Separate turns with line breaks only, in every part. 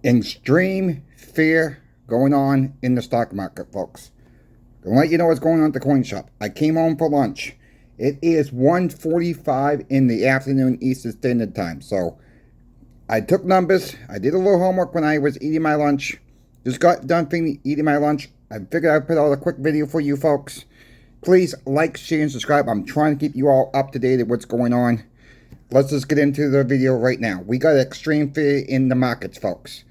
Extreme fear going on in the stock market, folks. Gonna let you know what's going on at the coin shop. I came home for lunch. It is 1:45 in the afternoon Eastern Standard Time. So I took numbers. I did a little homework when I was eating my lunch. Just got done eating my lunch. I figured I'd put out a quick video for you folks. Please like, share, and subscribe. I'm trying to keep you all up to date at what's going on. Let's just get into the video right now. We got extreme fear in the markets, folks.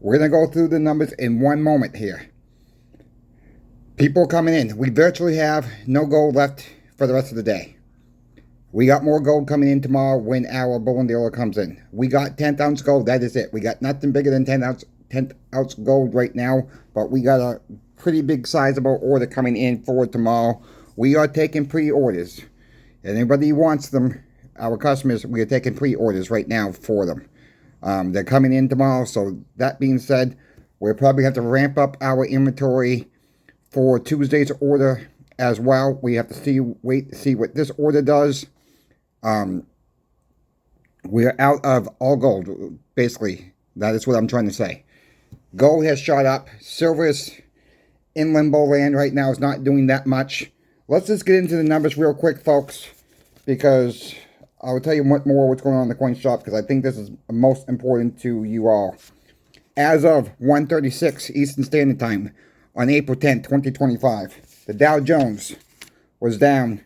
We're going to go through the numbers in one moment here. People coming in. We virtually have no gold left for the rest of the day. We got more gold coming in tomorrow when our bull and dealer comes in. We got 10th ounce gold. That is it. We got nothing bigger than 10th ounce gold right now. But we got a pretty big sizable order coming in for tomorrow. We are taking pre-orders. Anybody wants them, our customers, we are taking pre-orders right now for them. They're coming in tomorrow, so that being said, we'll probably have to ramp up our inventory for Tuesday's order as well. We have to wait to see what this order does. We're out of all gold, basically. That is what I'm trying to say. Gold has shot up. Silver is in limbo land right now. It's not doing that much. Let's just get into the numbers real quick, folks, because I will tell you what's going on in the coin shop, because I think this is most important to you all. As of 1:36 Eastern Standard Time on April 10th, 2025, the Dow Jones was down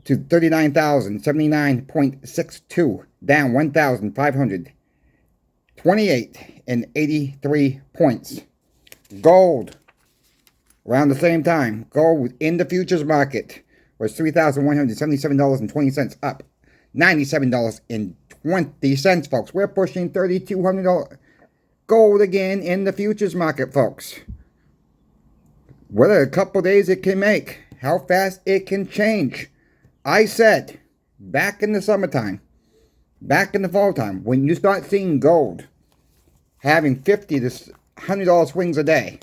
to 39,079.62, down 1,528.83 points. Gold, around the same time, gold in the futures market was $3,177.20, up $97.20, folks. We're pushing $3,200 gold again in the futures market, folks. What a couple days it can make. How fast it can change. I said, back in the summertime, back in the fall time, when you start seeing gold having $50 to $100 swings a day,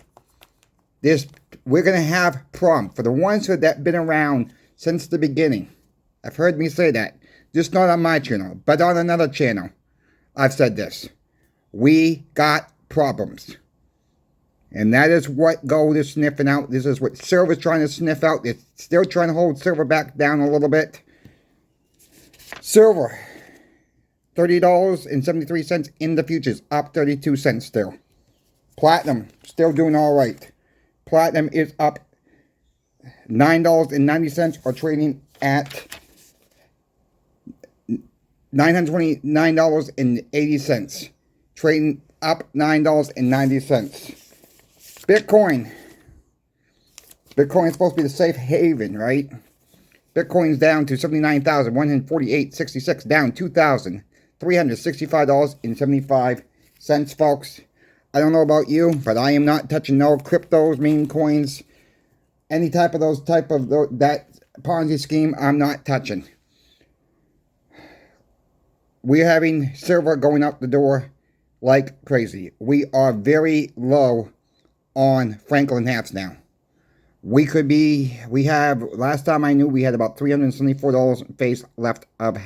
we're going to have problem. For the ones that have been around since the beginning, I've heard me say that. Just not on my channel, but on another channel, I've said this. We got problems. And that is what gold is sniffing out. This is what silver is trying to sniff out. It's still trying to hold silver back down a little bit. Silver, $30.73 in the futures, up 32 cents still. Platinum, still doing all right. Platinum is up $9.90, or trading at $929.80. Trading up $9.90. Bitcoin. Bitcoin is supposed to be the safe haven, right? Bitcoin's down to $79,148.66, down $2,365.75, folks. I don't know about you, but I am not touching no cryptos, meme coins, any type of that Ponzi scheme. I'm not touching. We're having silver going out the door like crazy. We are very low on Franklin halves now. Last time I knew, we had about $374 face left of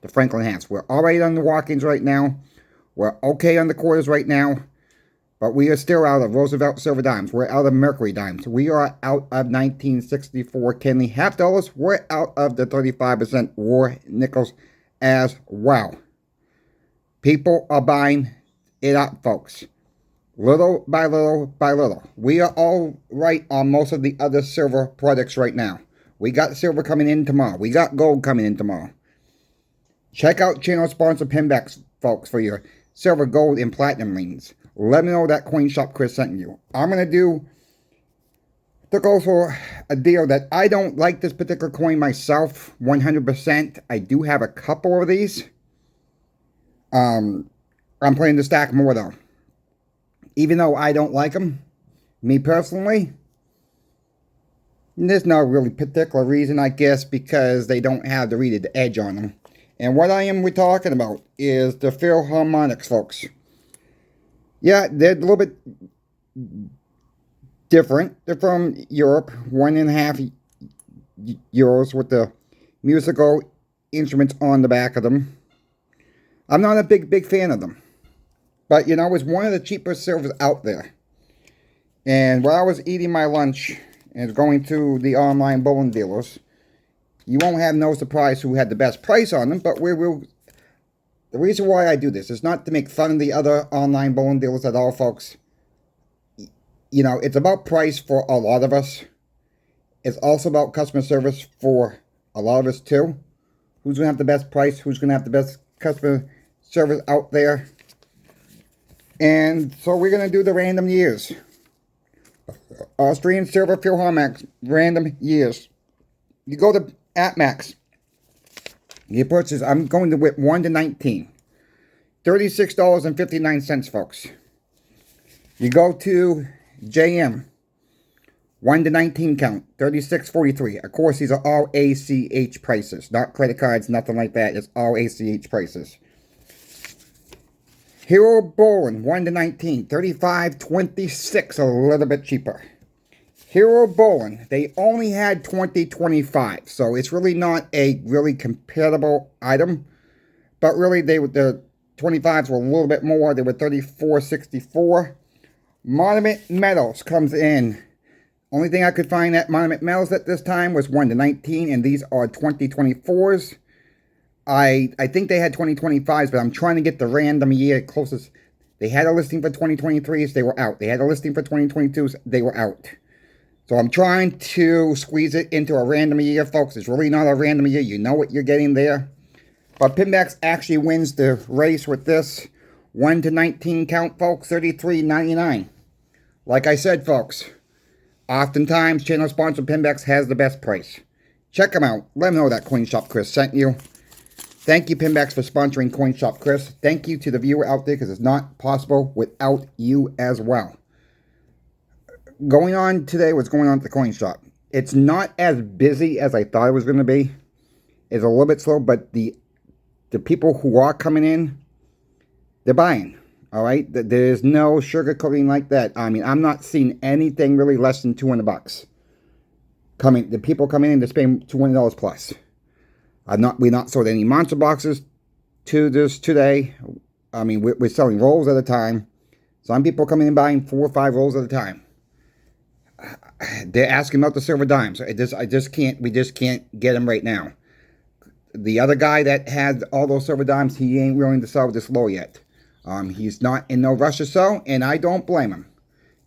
the Franklin halves. We're already on the walk-ins right now. We're okay on the quarters right now. But we are still out of Roosevelt silver dimes. We're out of Mercury dimes. We are out of 1964 Kenley half dollars. We're out of the 35% war nickels as well. People are buying it up, folks. Little by little by little. We are all right on most of the other silver products right now. We got silver coming in tomorrow. We got gold coming in tomorrow. Check out channel sponsor PIMBEX, folks, for your silver, gold, and platinum rings. Let me know that coin shop Chris sent you. I'm going to go for a deal that I don't like this particular coin myself 100%. I do have a couple of these. I'm planning to stack more though. Even though I don't like them, me personally, there's no really particular reason, I guess, because they don't have the rated edge on them. And what we're talking about is the Philharmonics, folks. Yeah, they're a little bit different. They're from Europe, 1.5 euros with the musical instruments on the back of them. I'm not a big fan of them. But, you know, it's one of the cheapest silvers out there. And while I was eating my lunch and going to the online bullion dealers, you won't have no surprise who had the best price on them, but we will. The reason why I do this is not to make fun of the other online bullion dealers at all, folks. You know, it's about price for a lot of us. It's also about customer service for a lot of us, too. Who's going to have the best price? Who's going to have the best customer service out there? And so we're going to do the random years. Austrian Silver Philharmax random years. You go to AtMax. You purchase, I'm going to whip 1 to 19. $36.59, folks. You go to JM. 1 to 19 count. $36.43. Of course, these are all ACH prices. Not credit cards, nothing like that. It's all ACH prices. Hero Bowling. 1 to 19. $35.26. A little bit cheaper. Hero Bowling, they only had 2025, so it's really not a really comparable item. But really, the 25s were a little bit more. They were $34.64. Monument Metals comes in. Only thing I could find at Monument Metals at this time was 1 to 19, and these are 2024s. I think they had 2025s, but I'm trying to get the random year closest. They had a listing for 2023s, they were out. They had a listing for 2022s, they were out. So I'm trying to squeeze it into a random year, folks. It's really not a random year. You know what you're getting there. But PIMBEX actually wins the race with this 1 to 19 count, folks. $33.99. Like I said, folks, oftentimes channel sponsor PIMBEX has the best price. Check them out. Let them know that Coin Shop Chris sent you. Thank you, PIMBEX, for sponsoring Coin Shop Chris. Thank you to the viewer out there, because it's not possible without you as well. Going on today, what's going on at the coin shop? It's not as busy as I thought it was going to be. It's a little bit slow, but the people who are coming in, they're buying. All right? There's no sugarcoating like that. I mean, I'm not seeing anything really less than $200 coming. The people coming in, they're spending $200 plus. We not sold any monster boxes to this today. I mean, we're selling rolls at a time. Some people coming in buying 4 or 5 rolls at a time. They're asking about the silver dimes. We just can't get them right now. The other guy that had all those silver dimes, he ain't willing to sell this low yet. He's not in no rush to sell, and I don't blame him.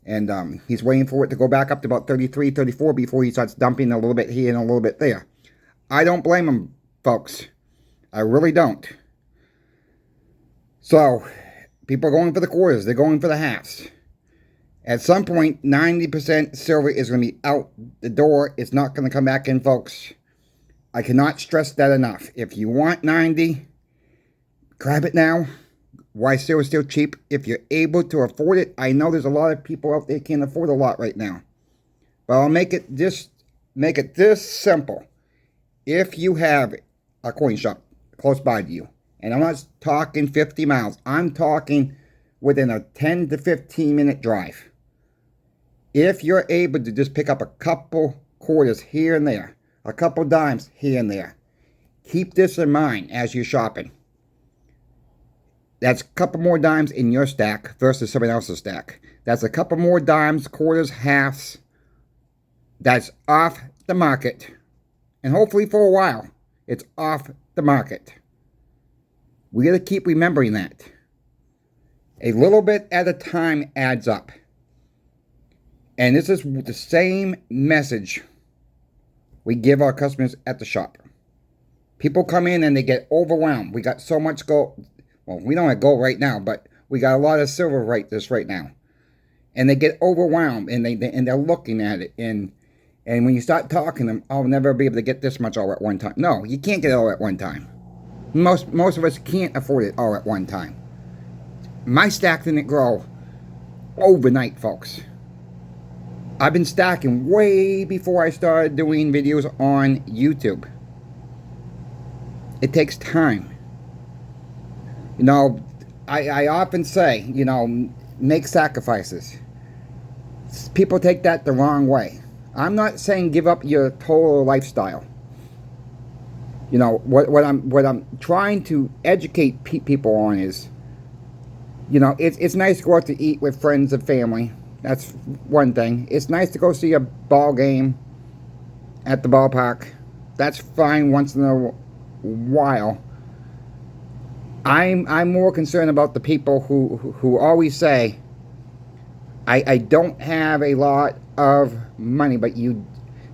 And he's waiting for it to go back up to about 33, 34 before he starts dumping a little bit here and a little bit there. I don't blame him, folks. I really don't. So, people are going for the quarters. They're going for the halves. At some point, 90% silver is going to be out the door. It's not going to come back in, folks. I cannot stress that enough. If you want 90, grab it now. Why silver is still cheap? If you're able to afford it, I know there's a lot of people out there who can't afford a lot right now. But I'll make it this simple. If you have a coin shop close by to you, and I'm not talking 50 miles, I'm talking within a 10 to 15 minute drive. If you're able to just pick up a couple quarters here and there, a couple dimes here and there, keep this in mind as you're shopping. That's a couple more dimes in your stack versus someone else's stack. That's a couple more dimes, quarters, halves. That's off the market. And hopefully for a while, it's off the market. We got to keep remembering that. A little bit at a time adds up. And this is the same message we give our customers at the shop. People come in and they get overwhelmed. We got so much gold. Well, we don't have gold right now, but we got a lot of silver right now. And they get overwhelmed, and they're looking at it. And when you start talking to them, I'll never be able to get this much all at one time. No, you can't get it all at one time. Most of us can't afford it all at one time. My stack didn't grow overnight, folks. I've been stacking way before I started doing videos on YouTube. It takes time. You know, I often say, you know, make sacrifices. People take that the wrong way. I'm not saying give up your total lifestyle. You know, what I'm trying to educate people on is You know, it's nice to go out to eat with friends and family. That's one thing. It's nice to go see a ball game at the ballpark. That's fine once in a while. I'm more concerned about the people who always say, I don't have a lot of money, but you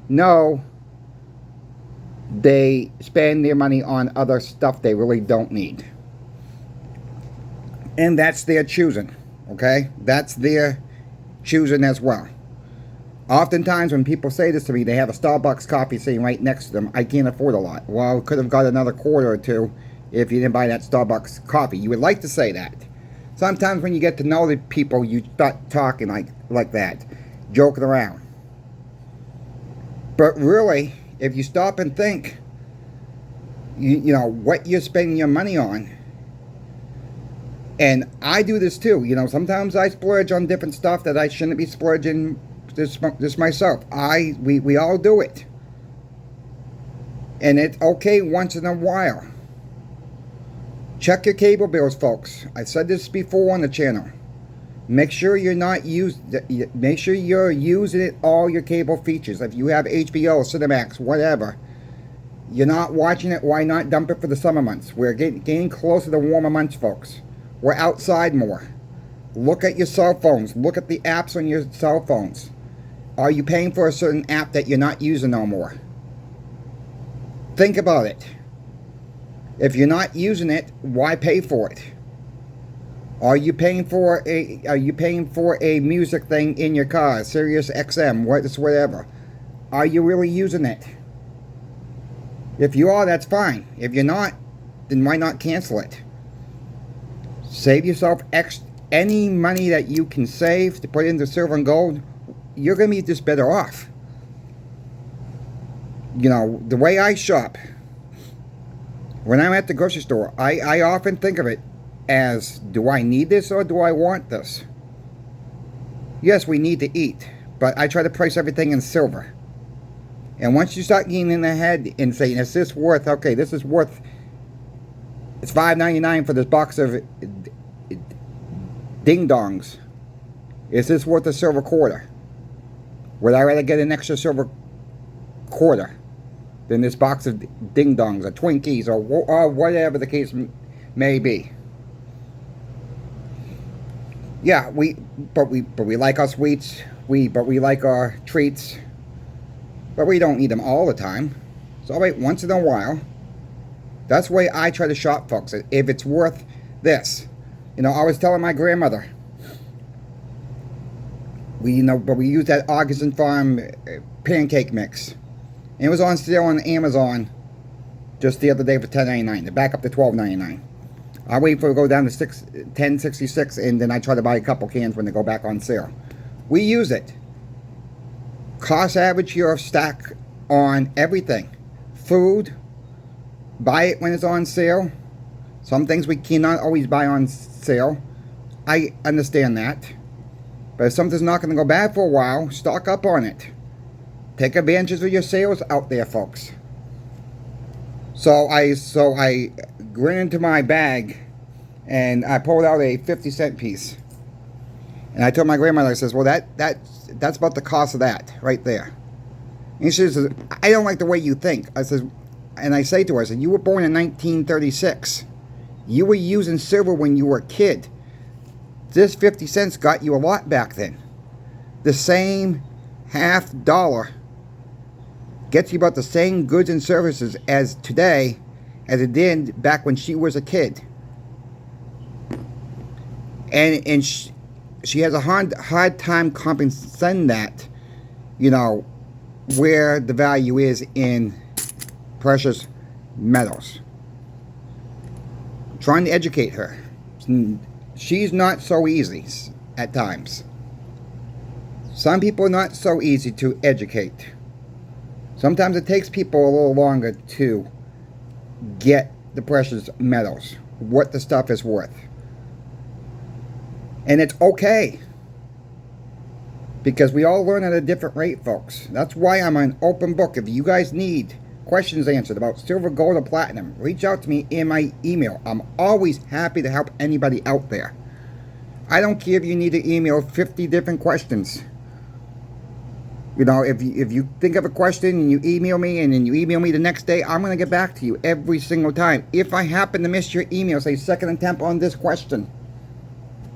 know they spend their money on other stuff they really don't need. And that's their choosing, okay? That's their choosing as well. Oftentimes when people say this to me, they have a Starbucks coffee sitting right next to them. I can't afford a lot. Well, could have got another quarter or two if you didn't buy that Starbucks coffee. You would like to say that. Sometimes when you get to know the people, you start talking like that, joking around. But really, if you stop and think, you know, what you're spending your money on. And I do this too. You know, sometimes I splurge on different stuff that I shouldn't be splurging this myself. We all do it. And it's okay once in a while. Check your cable bills, folks. I said this before on the channel. Make sure you're using it, all your cable features. If you have HBO, Cinemax, whatever, you're not watching it, why not dump it for the summer months? We're getting closer to the warmer months, folks. We're outside more. Look at your cell phones. Look at the apps on your cell phones. Are you paying for a certain app that you're not using no more? Think about it. If you're not using it, why pay for it? Are you paying for a music thing in your car, Sirius XM, whatever? Are you really using it? If you are, that's fine. If you're not, then why not cancel it? Save yourself any money that you can save to put into silver and gold. You're going to be just better off. You know, the way I shop, when I'm at the grocery store, I often think of it as, do I need this or do I want this? Yes, we need to eat, but I try to price everything in silver. And once you start getting in the head and saying, is this worth, okay, this is worth, it's $5.99 for this box of ding-dongs. Is this worth a silver quarter? Would I rather get an extra silver quarter than this box of ding-dongs or Twinkies or whatever the case may be? Yeah, but we like our sweets, but we like our treats, but we don't eat them all the time. So all right, once in a while. That's the way I try to shop, folks. If it's worth this, you know, I was telling my grandmother, we use that Artisan Farm pancake mix, and it was on sale on Amazon just the other day for $10.99. They're back up to $12.99. I wait for it to go down to $10.66, and then I try to buy a couple cans when they go back on sale. We use it. Cost average your stack on everything. Food, buy it when it's on sale. Some things we cannot always buy on sale. I understand that. But if something's not going to go bad for a while, stock up on it. Take advantage of your sales out there, folks. So I ran into my bag and I pulled out a 50-cent piece. And I told my grandmother, I says, well, that's about the cost of that right there. And she says, I don't like the way you think. I says, and I say to her, I said, you were born in 1936. You were using silver when you were a kid. This 50 cents got you a lot back then. The same $half gets you about the same goods and services as today as it did back when she was a kid. And she has a hard time comprehending that, you know, where the value is in precious metals. I'm trying to educate her. She's not so easy at times. Some people are not so easy to educate. Sometimes it takes people a little longer to get the precious metals, what the stuff is worth. And it's okay, because we all learn at a different rate, folks. That's why I'm an open book. If you guys need questions answered about silver, gold, or platinum, reach out to me in my email. I'm always happy to help anybody out there. I don't care if you need to email 50 different questions. You know, if you think of a question and you email me and then you email me the next day, I'm going to get back to you every single time. If I happen to miss your email, say second attempt on this question,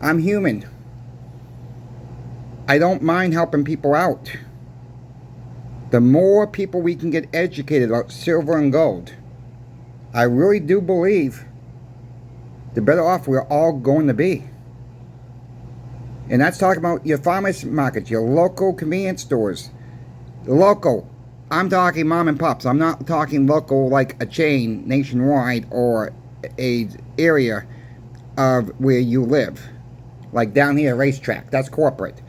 I'm human. I don't mind helping people out. The more people we can get educated about silver and gold, I really do believe the better off we're all going to be. And that's talking about your farmers markets, your local convenience stores. Local. I'm talking mom and pops. I'm not talking local like a chain nationwide or a area of where you live. Like down here, racetrack. That's corporate.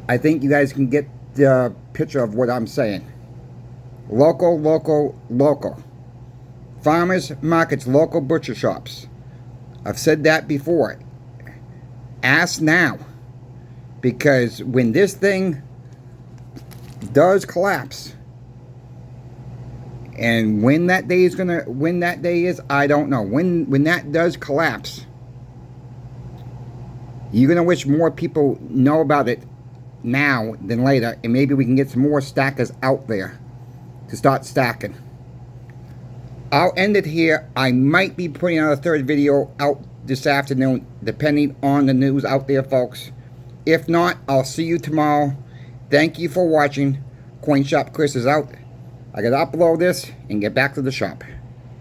I think you guys can get the picture of what I'm saying. Local, local, local. Farmers markets, local butcher shops. I've said that before. Ask now. Because when this thing does collapse, and when that day is, I don't know. When that does collapse, you're gonna wish more people know about it now than later, and maybe we can get some more stackers out there to start stacking. I'll end it here. I might be putting out a third video out this afternoon, depending on the news out there, folks. If not, I'll see you tomorrow. Thank you for watching. Coin Shop Chris is out. I gotta upload this and get back to the shop.